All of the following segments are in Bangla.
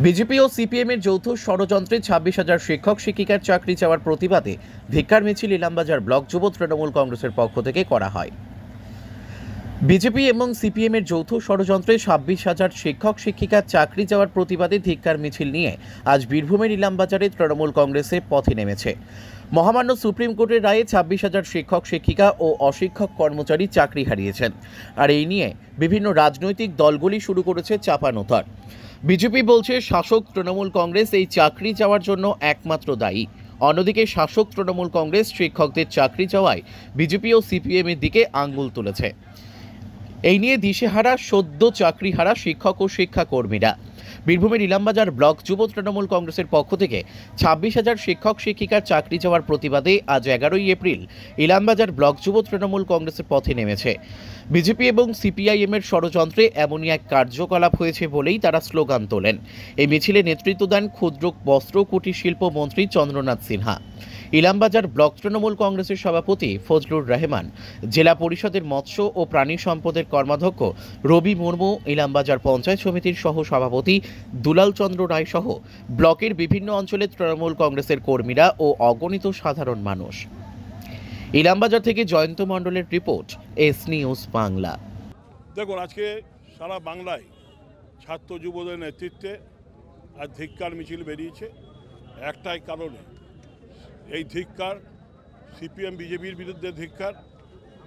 বিজেপি ও সিপিএম এর যৌথ ষড়যন্ত্রে 26,000 শিক্ষক শিক্ষিকার চাকরি চাওয়ার প্রতিবাদে ধিক্কার মিছিল ইলামবাজার ব্লক যুব তৃণমূল কংগ্রেসের পক্ষ থেকে করা হয়। বিজেপি এবং সিপিএম এর যৌথ ষড়যন্ত্রে 26,000 শিক্ষক শিক্ষিকার চাকরি যাওয়ার প্রতিবাদে ধিক্কার মিছিল নিয়ে আজ বীরভূমের ইলামবাজারে তৃণমূল কংগ্রেসে পথে নেমেছে। মহামান্য সুপ্রিম কোর্টের রায়ে 26,000 শিক্ষক শিক্ষিকা ও অশিক্ষক কর্মচারী চাকরি হারিয়েছেন, আর এই নিয়ে বিভিন্ন রাজনৈতিক দলগুলি শুরু করেছে চাপানোতর। বিজেপি বলছে শাসক তৃণমূল কংগ্রেস এই চাকরি যাওয়ার জন্য একমাত্র দায়ী। অন্যদিকে শাসক তৃণমূল কংগ্রেস শিক্ষকদের চাকরি যাওয়ায় বিজেপি ও সিপিএম এর দিকে আঙ্গুল তুলেছে। এই নিয়ে দিশেহারা সদ্য চাকরিহারা শিক্ষক ও শিক্ষাকর্মীরা। বীরভূমের ইলামবাজার ব্লক যুব তৃণমূল কংগ্রেসের পক্ষ থেকে 26,000 শিক্ষক শিক্ষিকার চাকরি যাওয়ার প্রতিবাদে আজ 11ই এপ্রিল ইলামবাজার ব্লক যুব তৃণমূল কংগ্রেসের পথে নেমেছে। বিজেপি এবং সিপিআইএম এর ষড়যন্ত্রে এমনই এক কার্যকলাপ হয়েছে বলেই তারা স্লোগান তোলেন। এই মিছিলে নেতৃত্ব দেন ক্ষুদ্র বস্ত্র কুটির শিল্প মন্ত্রী চন্দ্রনাথ সিনহা, ইলামবাজার ব্লক তৃণমূল কংগ্রেসের সভাপতি ফজলুর রহমান, জেলা পরিষদের মৎস্য ও প্রাণী সম্পদের কর্মাধ্যক্ষ রবি মুর্মু, ইলামবাজার পঞ্চায়েত সমিতির সহ সভাপতি দুলাল চন্দ্র রায় সহ ব্লকের বিভিন্ন অঞ্চলের তৃণমূল কংগ্রেসের কর্মীরা ও অগণিত সাধারণ মানুষ। ইলামবাজার থেকে জয়ন্ত মণ্ডলের রিপোর্ট, এস নিউজ বাংলা। দেখুন, আজকে সারা বাংলায় ছাত্র যুবদের নেতৃত্বে আজ ধিক্কার মিছিল বেরিয়েছে একটাই কারণে। এই ধিক্কার সিপিএম বিজেপির বিরুদ্ধে ধিক্কার।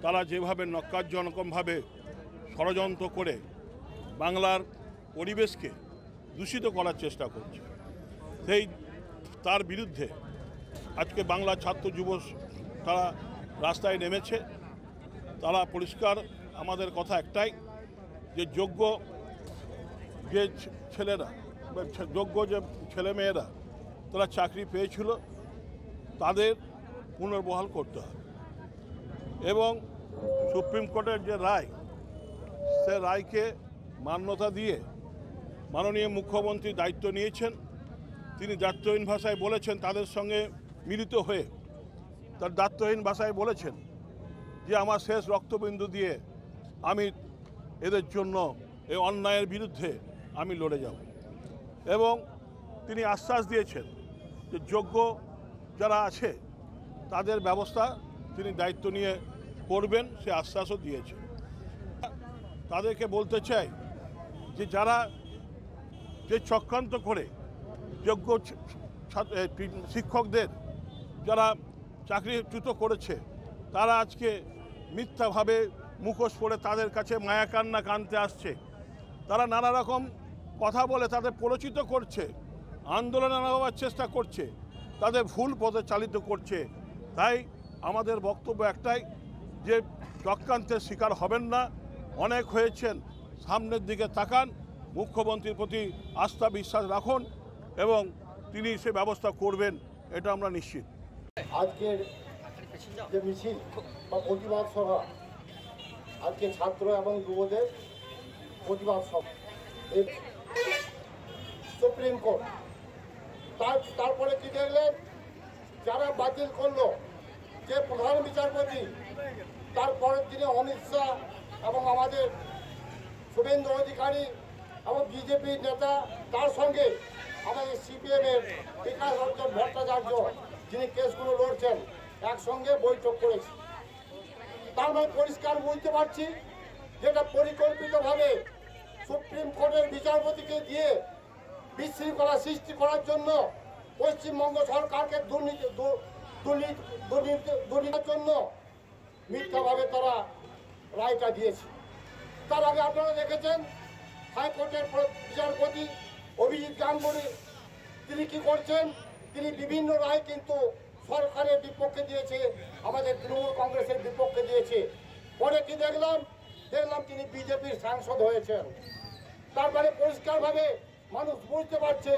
তারা যেভাবে নক্কারজনকভাবে ষড়যন্ত্র করে বাংলার পরিবেশকে দূষিত করার চেষ্টা করছে, তার বিরুদ্ধে আজকে বাংলা ছাত্র যুব তারা রাস্তায় নেমেছে। তারা পরিষ্কার, আমাদের কথা একটাই, যে যোগ্য যে ছেলেরা, যোগ্য যে ছেলেমেয়েরা তারা চাকরি পেয়েছিল তাদের পুনর্বহাল করতে হবে এবং সুপ্রিম কোর্টের যে রায়, সে রায়কে মান্যতা দিয়ে মাননীয় মুখ্যমন্ত্রী দায়িত্ব নিয়েছেন। তিনি দায়িত্বহীন ভাষায় বলেছেন, তাদের সঙ্গে মিলিত হয়ে তার দায়িত্বহীন ভাষায় বলেছেন যে আমার শেষ রক্তবিন্দু দিয়ে আমি এদের জন্য এই অন্যায়ের বিরুদ্ধে আমি লড়ে যাব। এবং তিনি আশ্বাস দিয়েছেন যে যোগ্য যারা আছে তাদের ব্যবস্থা তিনি দায়িত্ব নিয়ে করবেন, সে আশ্বাসও দিয়েছেন। তাদেরকে বলতে চাই যে যারা যে চক্রান্ত করে যোগ্য শিক্ষকদের যারা চাকরিচ্যুত করেছে, তারা আজকে মিথ্যাভাবে মুখোশ পরে তাদের কাছে মায়াকান্না কানতে আসছে। তারা নানা রকম কথা বলে তাদের প্ররোচিত করছে, আন্দোলনে নামাবার চেষ্টা করছে, তাদের ভুল পথে চালিত করছে। তাই আমাদের বক্তব্য একটাই, যে চক্রান্তের শিকার হবেন না। অনেক হয়েছেন, সামনের দিকে তাকান, মুখ্যমন্ত্রীর প্রতি আস্থা বিশ্বাস রাখুন এবং তিনি সে ব্যবস্থা করবেন, এটা আমরা নিশ্চিত। আজকের যে মিছিল বা প্রতিবাদ সভা, আজকে ছাত্র এবং যুবদের প্রতিবাদ সভা, সুপ্রিম কোর্ট তারপরে কি দেখলেন, যারা বাতিল করলো যে প্রধান বিচারপতি, তারপরের দিনে অমিত শাহ এবং আমাদের শুভেন্দু অধিকারী এবং বিজেপির নেতা, তার সঙ্গে আমাদের সিপিএমের বিকাশ রঞ্জন ভট্টাচার্য, যিনি কেসগুলো লড়ছেন, একসঙ্গে বৈঠক করেছি। তার মানে পরিষ্কার বুঝতে পারছি যেটা পরিকল্পিতভাবে সুপ্রিম কোর্টের বিচারপতিকে দিয়ে বিশৃঙ্খলা সৃষ্টি করার জন্য, পশ্চিমবঙ্গ সরকারকে দুর্নীতির জন্য মিথ্যাভাবে তারা রায়টা দিয়েছে। তার আগে আপনারা দেখেছেন হাইকোর্টের বিচারপতি অভিজিৎ গাঙ্গুলি, তিনি কি করছেন, তিনি বিভিন্ন রায় কিন্তু সরকারের বিপক্ষে দিয়েছে, আমাদের তৃণমূল কংগ্রেসের বিপক্ষে দিয়েছে। পরে কি দেখলাম তিনি বিজেপির সাংসদ হয়েছেন। তারপরে পরিষ্কারভাবে মানুষ বুঝতে পারছে